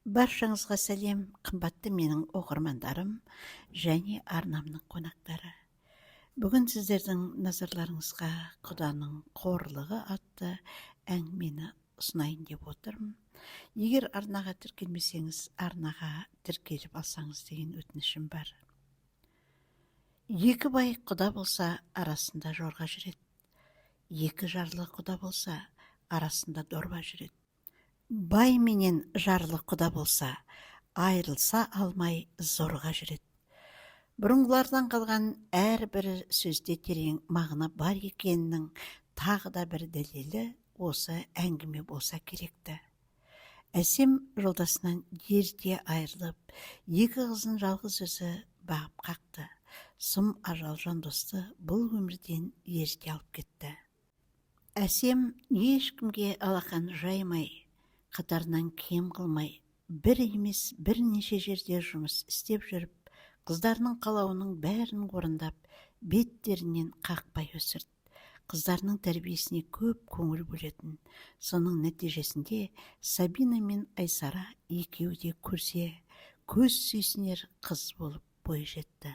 Баршаңызға сәлем, қымбатты менің оқырмандарым және арнамның қонақтары. Бүгін сіздердің назарларыңызға Құданың қорлығы атты әңгімені ұсынайын деп отырмын. Егер арнаға тіркелмесеңіз, арнаға тіркеліп алсаңыз деген өтінішім бар. Екі бай құда болса, арасында жорға жүреді. Екі жарлы құда болса, арасында дорба жүреді. Бай менен жарлы құда болса, айырылса алмай зорға жүреді. Бұрынғылардан қалған әрбір сөзде терең мағына бар екенінің тағы да бір дәлелі осы әңгіме болса керекті. Әсем жолдасынан ерте айырылып, екі қызын жалғыз өзі бағып қақты. Сұм ажал жандосты бұл өмірден ерте алып кетті. Әсем ешкімге алақан жаймай, қатарынан кем қылмай, бір емес бірнеше жерде жұмыс істеп жүріп, қыздарының қалауының бәрін орындап, беттерінен қақпай өсірді. Қыздарының тәрбиесіне көп көңіл бөлетін. Соның нәтижесінде Сабина мен Айсара екеуі де көрсе, көз сүйсінер қыз болып бой жетті.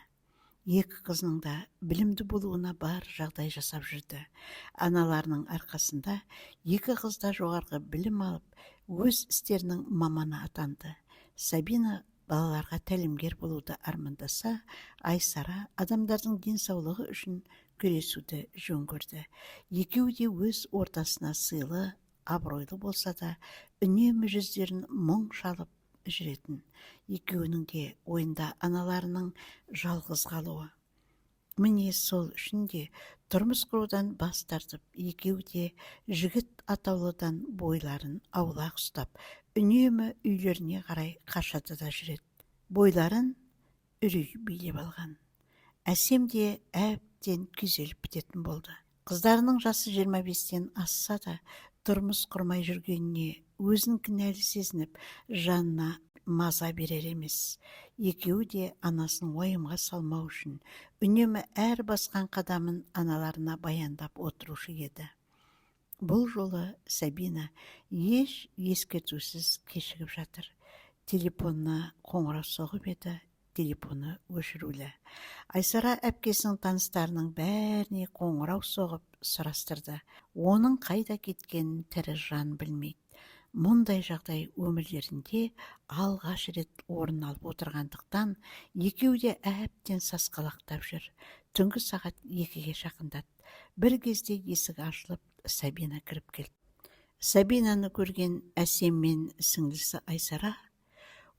Екі қызының да білімді болуына бар жағдай жасап жүрді. Аналарының арқасында екі қыз да жоғарғы білім алып, өз істерінің маманы атанды. Сабина балаларға тәлімгер болуды армандаса, Айсара адамдардың денсаулығы үшін күресуді жөн көрді. Екеуі де өз ортасына сыйлы, абыройлы болса да, үнемі жүздерін мұң шалып жүретін. Екеуінің де ойында аналарының жалғыз қалуы. Міне сол үшін де тұрмыс құрудан бас тартып, екеуі де жігіт атаулыдан бойларын аулақ ұстап, үнемі үйлеріне қарай қашады да жүреді. Бойларын үрей билеп алған. Әсем де әбден күйзеліп бітетін болды. Қыздарының жасы 25-тен асса да, тұрмыс құрмай жүргеніне өзін кінәлі сезініп, жанына маза берер емес. Екеуі де анасын уайымға салмау үшін үнемі әр басқан қадамын аналарына баяндап отырушы еді. Бұл жолы Сабина еш ескертусіз кешігіп жатыр. Телефонына қоңырау соғып еді, телефоны өшірулі. Айсара әпкесінің таныстарының бәріне қоңырау соғып сұрастырды. Оның қайда кеткенін тірі жан білмейді. Мұндай жағдай өмірлерінде алғаш рет орын алып отырғандықтан, екеуі де әбден сасқалақтап жүр. Түнгі сағат 2-ге жақындады. Бір кезде есік ашылып, Сабина кіріп келді. Сабинаны көрген Әсем мен сіңлісі Айсара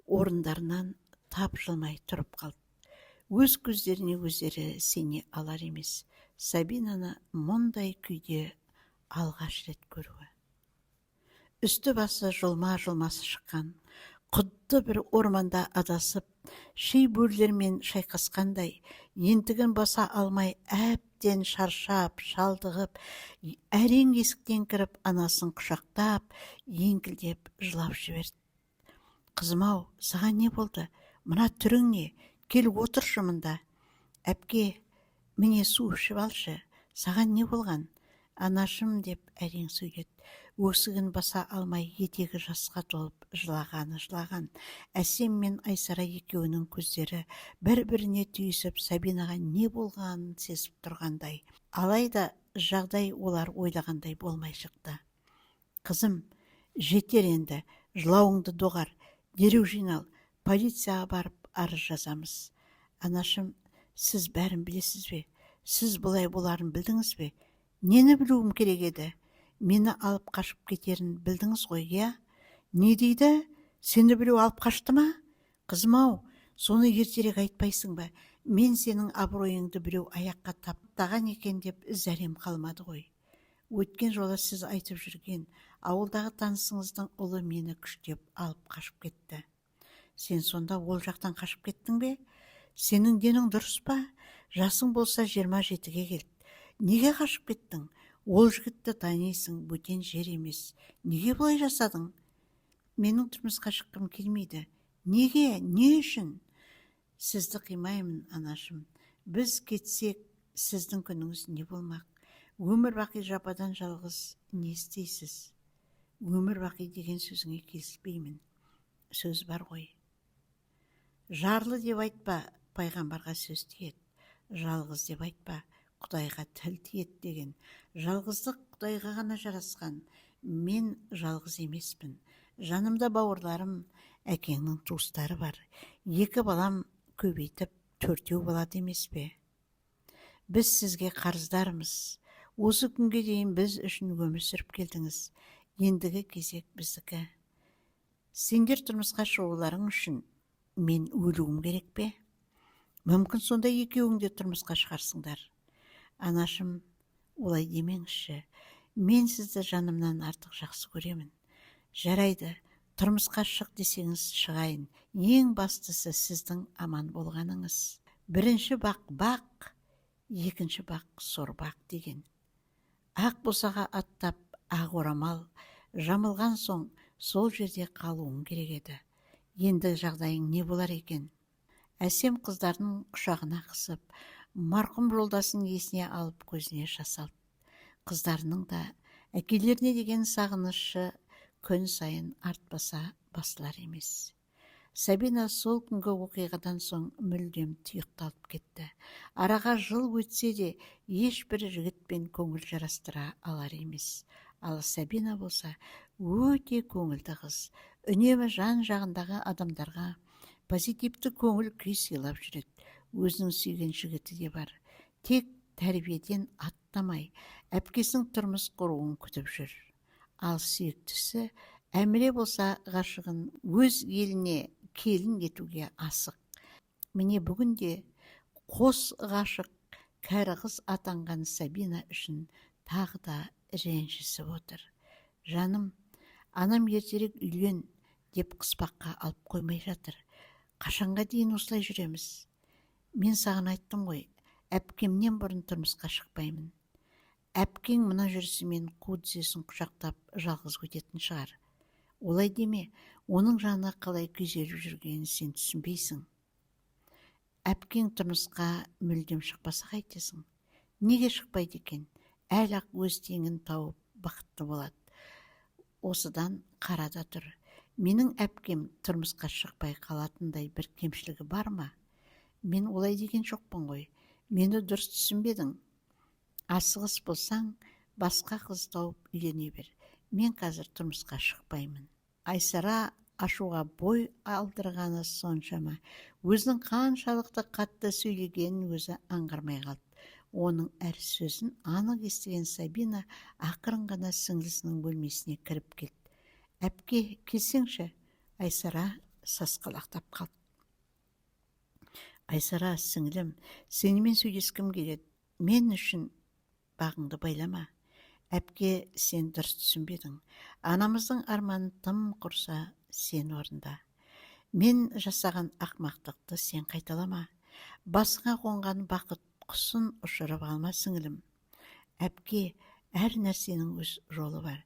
орындарынан тапжылмай тұрып қалды. Өз көздеріне өздері сене алар емес. Сабинаны мұндай күйде алғаш рет көруі. Үсті басы жұлма-жұлмасы шыққан, құдды бір орманда адасып, шей бөрілермен шайқасқандай, ентігін баса алмай әбден шаршап, шалдығып, әрең есіктен кіріп, анасын құшақтап, еңкілдеп жылап жіберді. Қызым-ау, саған не болды? Мына түрің не? Кел отыршы мұнда. Әпке, міне су ішіп алшы. Саған не болған? Анашым деп әрең сөйледі. Өксігін баса алмай етегі жасқа толып жылаған. Әсем мен Айсара екеуінің көздері бір-біріне түйісіп, Сабинаға не болғанын сезіп тұрғандай. Алайда жағдай олар ойлағандай болмай шықты. Қызым, жетер енді, жылауыңды доғар, дереу жинал, полицияға барып арыз жазамыз. Анашым, сіз бәрін білесіз бе? Сіз бұлай боларын білдіңіз бе? Нені білуім керек еді? Мені алып қашып кетерін білдіңіз ғой, я? Не дейді? Сені біреу алып қашты ма? Қызым-ау, соны ертерек айтпайсың ба? Мен сенің абыройыңды біреу аяққа таптаған екен деп зәрем қалмады ғой. Өткен жолы сіз айтып жүрген ауылдағы танысыңыздың ұлы мені күштеп алып қашып кетті. Сен сонда ол жақтан қашып кеттің бе? Сенің денің дұрыс па? Жасың болса 27-ге келді. Неге қашып кеттің? Ол жігітті танисың, бөтен жер емес. Неге бұлай жасадың? Менің тұрмысқа шыққым келмейді. Неге? Не үшін? Сізді қимаймын, анашым. Біз кетсек, сіздің күніңіз не болмақ? Өмір бақи жападан жалғыз не істейсіз? Өмір бақи деген сөзіңе келіспеймін. сөз бар ғой. Жарлы деп айтпа, пайғамбарға сөз тиеді. Жалғыз деп айтпа, Құдайға тіл тиеді деген. Жалғыздық Құдайға ғана жарасқан. Мен жалғыз емеспін. Жанымда бауырларым, әкеңнің туыстары бар. 2 балам көбейтіп, 4 болады емес пе? Біз сізге қарыздармыз. Осы күнге дейін біз үшін өмір сүріп келдіңіз. Ендігі кезек біздікі. Сендер тұрмысқа шығуларың үшін мен өлуім керек пе? Мүмкін сонда екеуің де тұрмысқа шығарсыңдар. Анашым, олай демеңізші. Мен сізді жанымнан артық жақсы көремін. Жарайды, тұрмысқа шық десеңіз шығайын. Ең бастысы сіздің аман болғаныңыз. Бірінші бақ бақ, екінші бақ сорбақ деген. Ақ босаға аттап, ақ орамал жамылған соң сол жерде қалуың керек еді. Енді жағдайың не болар екен? Әсем қыздардың құшағына қысып, марқұм жолдасын есіне алып көзіне жас алды. Қыздарының да әкелеріне деген сағынышы күн сайын артпаса басылар емес. Сабина сол күнгі оқиғадан соң мүлдем тұйықталып кетті. Араға жыл өтсе де ешбір жігітпен көңіл жарастыра алар емес. Ал Сабина болса өте көңілді қыз. Үнемі жан жағындағы адамдарға позитивті көңіл күй сыйлап жүреді. Өзінің сүйген жігіті де бар. Тек тәрбиеден аттамай, әпкесінің тұрмыс құруын күтіп жүр. Ал сүйіктісі Әміре болса ғашығын өз еліне келін етуге асық. Міне бүгінде қос ғашық кәрі қыз атанған Сабина үшін тағы да ренжісіп отыр. Жаным, анам ертерек үйлен деп қыспаққа алып қоймай жатыр. Қашанға дейін осылай жүреміз? Мен саған айттым ғой, әпкемнен бұрын тұрмысқа шықпаймын. Әпкең мына жүрісімен қу тізесін құшақтап жалғыз өтетін шығар. Олай деме, оның жаны қалай күйзеліп жүргенін сен түсінбейсің. Әпкең тұрмысқа мүлдем шықпаса қайтесің? Неге шықпайды екен? Әлі-ақ өз теңін тауып бақытты болады. Осыдан қарада тұр. Менің әпкем тұрмысқа шықпай қалатындай бір кемшілігі бар ма? Мен олай деген жоқпын ғой. Мені дұрыс түсінбедің. Асығыс болсаң, басқа қыз тауып үйлене бер. Мен қазір тұрмысқа шықпаймын. Айсара ашуға бой алдырғаны соншама. Өзінің қаншалықты қатты сөйлегенін өзі аңғармай қалды. Оның әр сөзін анық естіген Сабина ақырын ғана сіңлісінің бөлмесіне кіріп келді. Әпке, келсеңші. Айсара сасқалақтап қалды. Айсара, сіңлім, сенімен сөйлескім келеді. Мен үшін бағыңды байлама. Әпке, сен дұрыс түсінбедің. Анамыздың арманын тым құрса сен орында. Мен жасаған ақмақтықты сен қайталама. Басыңа қонған бақыт құсын ұшырып алма, сіңлім. Әпке, әр нәрсенің өз жолы бар.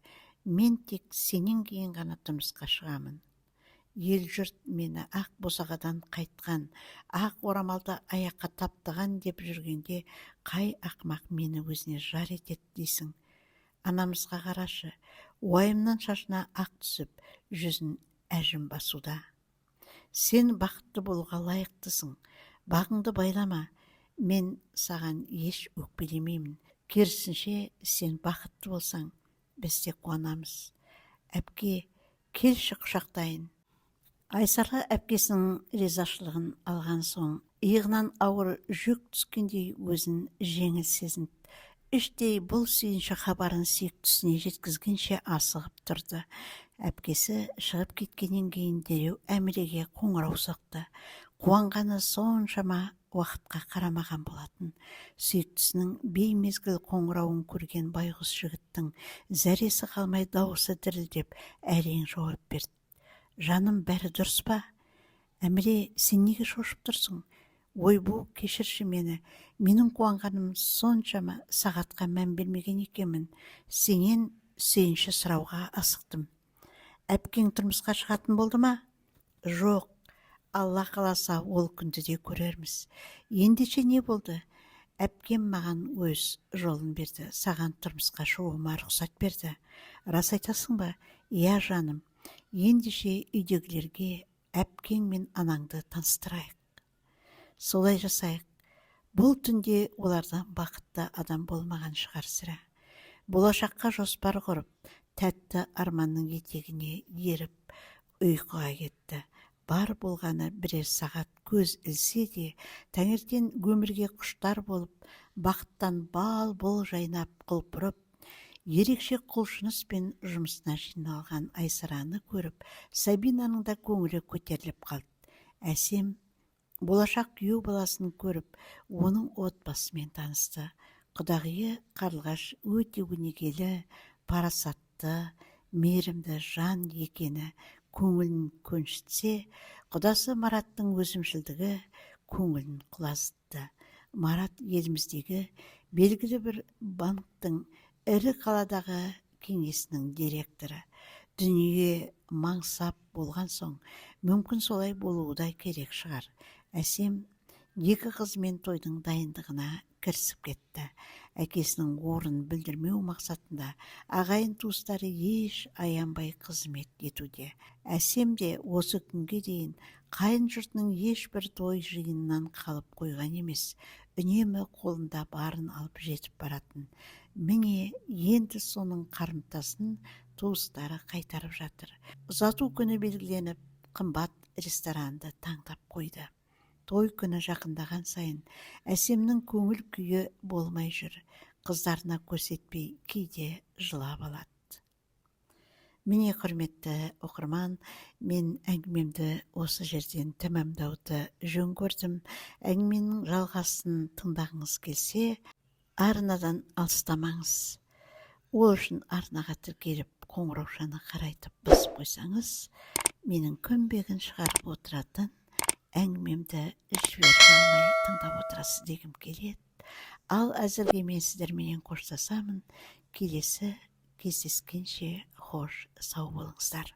Мен тек сенен кейін ғана тұрмысқа шығамын. Ел жұрт мені ақ босағадан қайтқан, ақ орамалды аяққа таптыған деп жүргенде, қай ақмақ мені өзіне жар етеді дейсің. Анамызға қарашы, уайымнан шашына ақ түсіп, жүзін әжім басуда. Сен бақытты болуға лайықтысың. Бағыңды байлама. Мен саған еш өкпелемеймін. Керісінше, сен бақытты болсаң, біз де қуанамыз. Әпке, келші құшақтайын. Айсара әпкесінің ризашылығын алған соң, иығынан ауыр жүк түскендей өзін жеңіл сезінді. Іштей бұл сүйінші хабарын сүйіктісіне жеткізгенше асығып тұрды. Әпкесі шығып кеткеннен кейін дереу Әміреге қоңырау соқты. Қуанғаны соншама уақытқа қарамаған болатын. Сүйіктісінің беймезгіл қоңырауын көрген байғұс жігіттің зәресі қалмай дауысы дірілдеп әрең жауап берді. Жаным, бәрі дұрыс па? Әміре, сен неге шошып тұрсың? Ойбу, кешірші мені. Менің қуанғаным соншама сағатқа мән бермеген екенмін. Сенен сүйінші сұрауға асықтым. Әпкең тұрмысқа шығатын болды ма? Жоқ. Алла қаласа ол күнді де көрерміз. Ендеше не болды? Әпкем маған өз жолын берді. Саған тұрмысқа шығуыма рұқсат берді. Рас айтасың ба? Иә, жаным. Ендеше үйдегілерге әпкең мен анаңды таныстырайық. Солай жасайық. Бұл түнде олардан бақытты адам болмаған шығар сірә. Болашаққа жоспар құрып, тәтті арманның етегіне еріп, ұйқыға кетті. Бар болғаны бірер сағат көз ілсе де, таңертең өмірге құштар болып, бақыттан бал-бол жайнап құлпырып, ерекше құлшыныспен жұмысына жиналған Айсараны көріп, Сабинаның да көңілі көтеріліп қалды. Әсем болашақ күйеу баласын көріп, оның отбасымен танысты. Құдағиы Қарлығаш өте өнегелі, парасатты, мейірімді жан екені көңілін көншітсе, құдасы Мараттың өзімшілдігі көңілін құлазытты. Марат еліміздегі белгілі бір банктың ірі қаладағы кеңесінің директоры. Дүние маңсап болған соң, мүмкін солай болуы да керек шығар. Әсем екі қызмен тойдың дайындығына кірісіп кетті. Әкесінің орнын білдірмеу мақсатында ағайын туыстары еш аянбай қызмет етуде. Әсем де осы күнге дейін қайын жұртының ешбір той жиынынан қалып қойған емес, үнемі қолында барын алып жетіп баратын. Міне, енді соның қарымтасын туыстары қайтарып жатыр. Ұзату күні белгіленіп, қымбат ресторанды таңдап қойды. Той күні жақындаған сайын Әсемнің көңіл күйі болмай жүр. Қыздарына көрсетпей кейде жылап алады. Міне, құрметті оқырман, мен әңгімемді осы жерден тәмамдауды жөн көрдім. Әңгіменің жалғасын тыңдағыңыз келсе, арнадан алыстамаңыз. Ол үшін арнаға тіркеліп, қоңыраушаны қарайтып басып қойсаңыз, менің көмбегін шығарып отыратын әңгімемді жіберіп алмай тыңдап отырасыз дегім келеді. Ал әзірге мен сіздерменен қоштасамын. Келесі кездескенше хош сау болыңыздар.